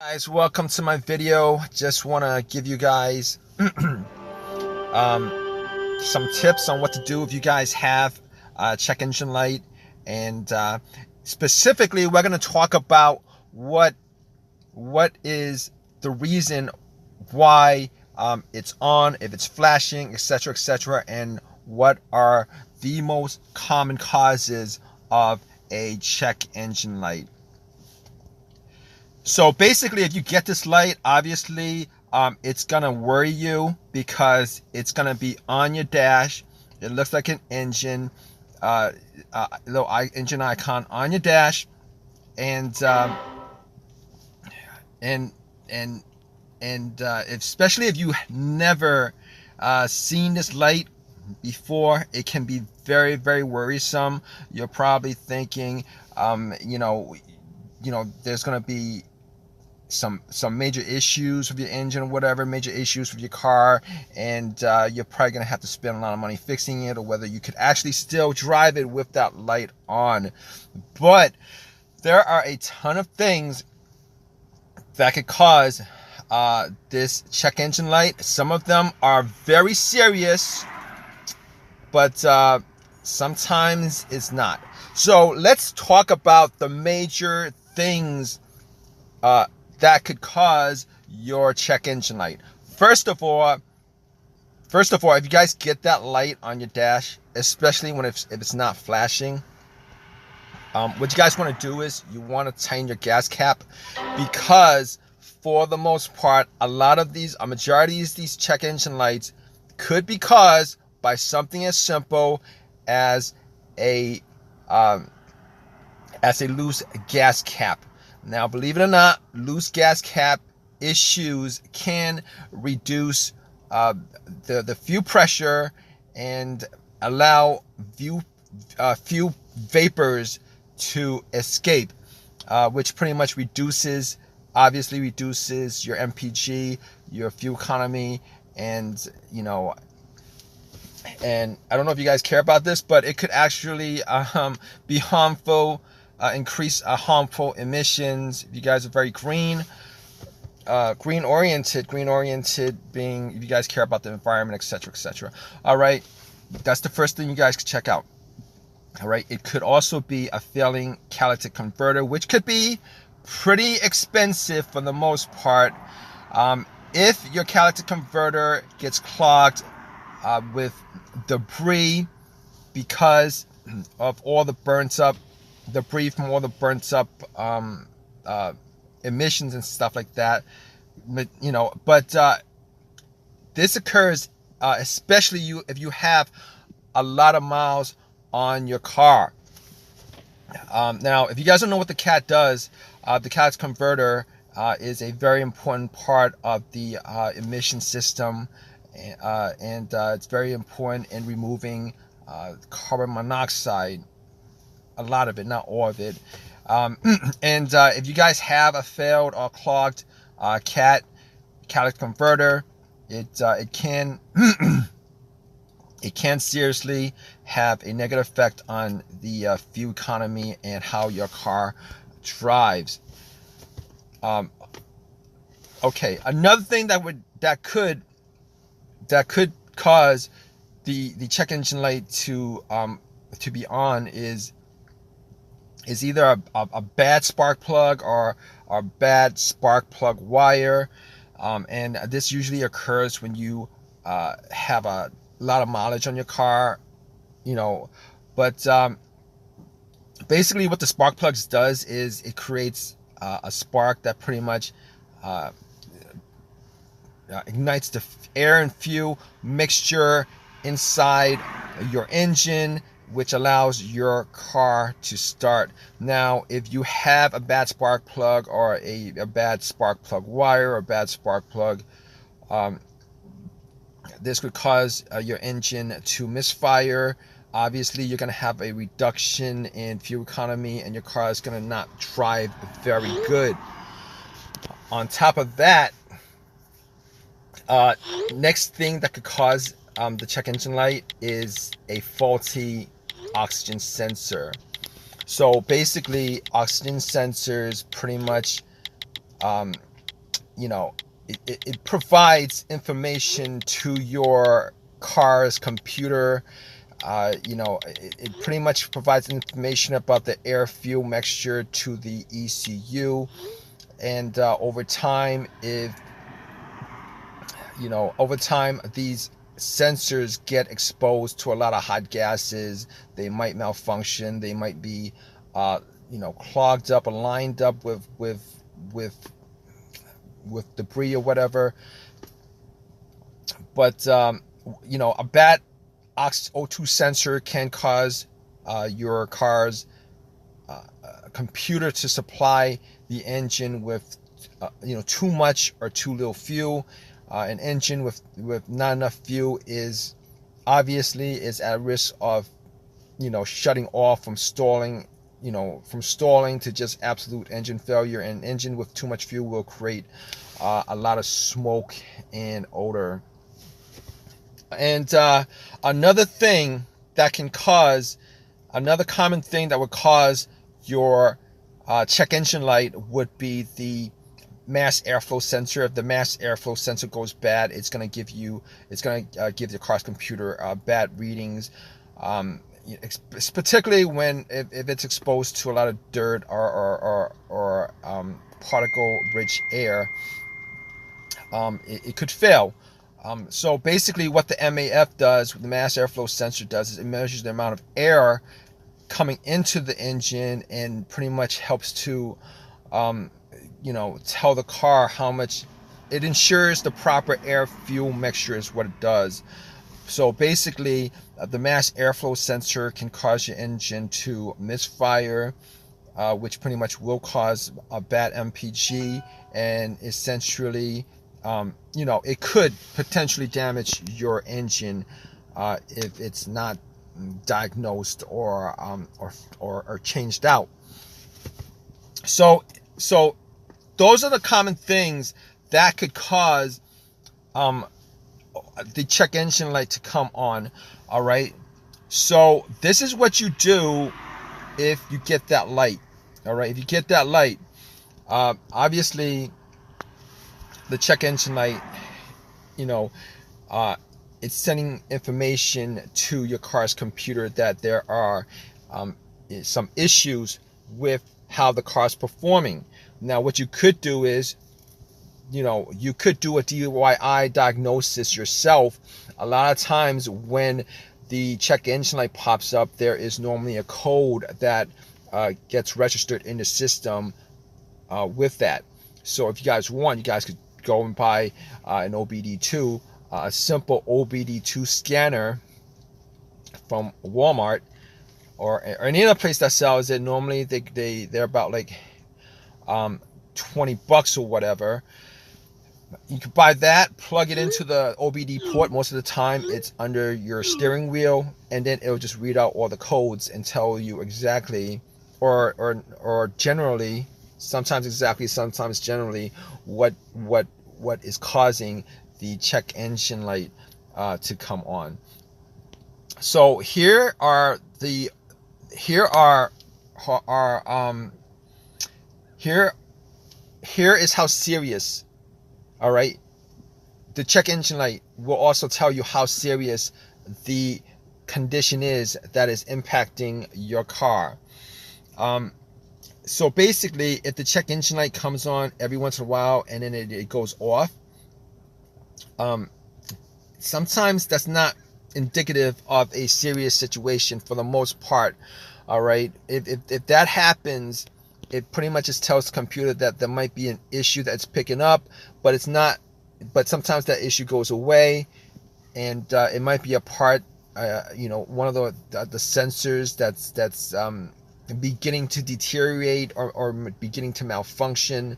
Guys, welcome to my video. Just want to give you guys some tips on what to do if you guys have a check engine light, and specifically we're going to talk about what is the reason why it's on, if it's flashing, etc., and what are the most common causes of a check engine light. So basically, if you get this light, obviously it's gonna worry you because it's gonna be on your dash. It looks like an engine, little engine icon on your dash, and especially if you never seen this light before, it can be very, very worrisome. You're probably thinking, there's gonna be some major issues with your engine or whatever, major issues with your car, and you're probably going to have to spend a lot of money fixing it, or whether you could actually still drive it with that light on. But there are a ton of things that could cause this check engine light. Some of them are very serious, but sometimes it's not. So let's talk about the major things that could cause your check engine light. First of all, if you guys get that light on your dash, especially if it's not flashing, what you guys want to do is you want to tighten your gas cap, because for the most part, a majority of these check engine lights could be caused by something as simple as a loose gas cap. Now, believe it or not, loose gas cap issues can reduce the fuel pressure and allow fuel vapors to escape, which pretty much obviously reduces your MPG, your fuel economy, and and I don't know if you guys care about this, but it could actually be harmful. Increase harmful emissions. If you guys are very green oriented being if you guys care about the environment, etc. All right, that's the first thing you guys can check out. All right, it could also be a failing catalytic converter, which could be pretty expensive for the most part. If your catalytic converter gets clogged with debris because of all the debris from all the burnt up emissions and stuff like that, but this occurs especially if you have a lot of miles on your car. Now, if you guys don't know what the CAT does, the catalytic converter is a very important part of the emission system, and it's very important in removing carbon monoxide. A lot of it, not all of it. And if you guys have a failed or clogged catalytic converter, it can it can seriously have a negative effect on the fuel economy and how your car drives. Okay, another thing that could cause the check engine light to be on is either a bad spark plug or a bad spark plug wire, and this usually occurs when you have a lot of mileage on your car, but basically what the spark plugs does is it creates a spark that pretty much ignites the air and fuel mixture inside your engine, which allows your car to start. Now, if you have a bad spark plug or a bad spark plug wire or a bad spark plug, this could cause your engine to misfire. Obviously, you're going to have a reduction in fuel economy, and your car is going to not drive very good. On top of that, next thing that could cause the check engine light is a faulty oxygen sensor. So basically, oxygen sensors pretty much you know, it provides information to your car's computer. You know, it pretty much provides information about the air fuel mixture to the ECU. And over time, if you know, over time, these sensors get exposed to a lot of hot gases. They might malfunction. They might be, you know, clogged up or lined up with debris or whatever. But you know, a bad O2 sensor can cause your car's computer to supply the engine with you know, too much or too little fuel. An engine with not enough fuel is obviously at risk of, you know, shutting off, from stalling, you know, from stalling to just absolute engine failure. An engine with too much fuel will create a lot of smoke and odor. And another thing that can cause, another common thing that would cause your check engine light would be the mass airflow sensor. If the mass airflow sensor goes bad, it's going to give you, give the car's computer bad readings. Particularly when if it's exposed to a lot of dirt or particle-rich air, it could fail. So basically, what the MAF does, what the mass airflow sensor does, is it measures the amount of air coming into the engine and pretty much helps to, you know, tell the car how much. It ensures the proper air fuel mixture is what it does. So basically, the mass airflow sensor can cause your engine to misfire, which pretty much will cause a bad MPG, and essentially, you know, it could potentially damage your engine if it's not diagnosed or changed out. So those are the common things that could cause the check engine light to come on. All right, so this is what you do if you get that light. All right, if you get that light, obviously the check engine light, you know, it's sending information to your car's computer that there are some issues with how the car's performing. Now, what you could do is, you know, you could do a DIY diagnosis yourself. A lot of times when the check engine light pops up, there is normally a code that gets registered in the system with that. So if you guys want, you guys could go and buy an OBD2, a simple OBD2 scanner from Walmart or any other place that sells it. Normally they're about like $20 or whatever. You can buy that, plug it into the OBD port. Most of the time it's under your steering wheel, and then it'll just read out all the codes and tell you exactly, or generally, sometimes exactly, sometimes generally, what is causing the check engine light to come on. So here is how serious. All right, the check engine light will also tell you how serious the condition is that is impacting your car. So basically, if the check engine light comes on every once in a while and then it goes off, sometimes that's not indicative of a serious situation for the most part. All right, if that happens, it pretty much just tells the computer that there might be an issue that's picking up, but it's not. But sometimes that issue goes away, and it might be a part, you know, one of the sensors that's beginning to deteriorate or beginning to malfunction,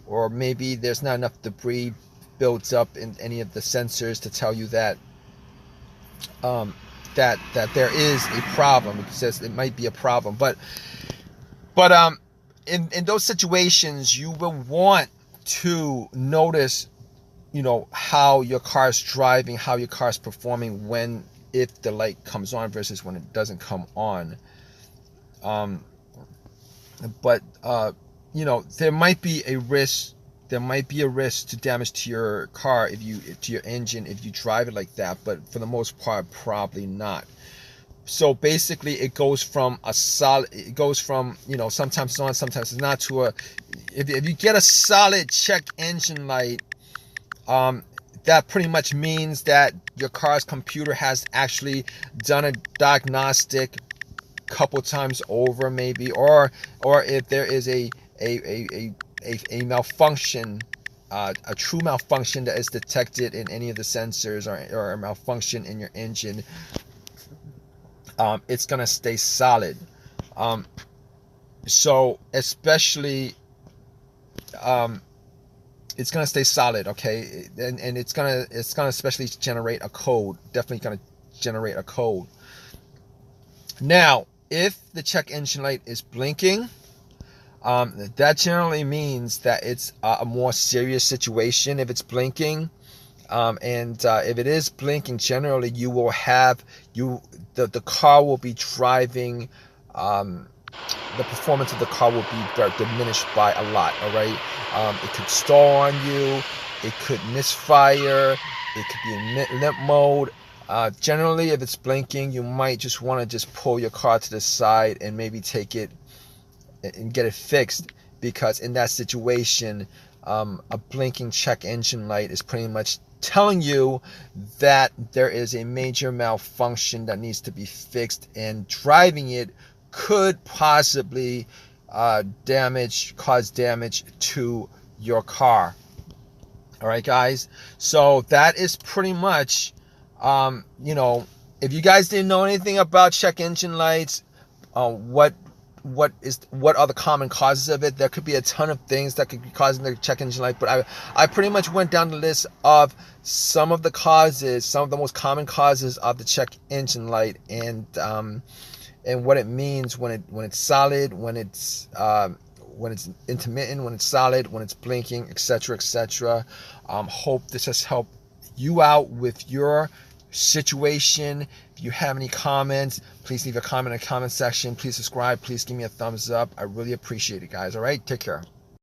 or maybe there's not enough debris built up in any of the sensors to tell you that that there is a problem. It says it might be a problem, but in those situations, you will want to notice, you know, how your car's driving, how your car's performing if the light comes on versus when it doesn't come on. But you know, there might be a risk there might be a risk to damage to your car to your engine if you drive it like that, but for the most part, probably not. So basically, it goes from sometimes it's on, sometimes it's not, to a, if you get a solid check engine light, that pretty much means that your car's computer has actually done a diagnostic couple times over, maybe, or if there is a malfunction, a true malfunction that is detected in any of the sensors, or a malfunction in your engine, it's gonna stay solid. So especially, it's gonna stay solid, okay, and it's gonna especially generate a code. Definitely gonna generate a code. Now, if the check engine light is blinking, that generally means that it's a more serious situation. If it's blinking, and if it is blinking, generally you will have the car will be driving. The performance of the car will be diminished by a lot. All right, it could stall on you, it could misfire, it could be in limp mode. Generally, if it's blinking, you might just want to just pull your car to the side and maybe take it and get it fixed, because in that situation, a blinking check engine light is pretty much telling you that there is a major malfunction that needs to be fixed, and driving it could possibly cause damage to your car. All right, guys. So that is pretty much, if you guys didn't know anything about check engine lights, what are the common causes of it? There could be a ton of things that could be causing the check engine light, but I pretty much went down the list of some of the most common causes of the check engine light, and what it means when it's solid, when it's intermittent, when it's solid, when it's blinking, etc., etc. Hope this has helped you out with your situation. If you have any comments, please leave a comment in the comment section. Please subscribe. Please give me a thumbs up. I really appreciate it, guys. All right, take care.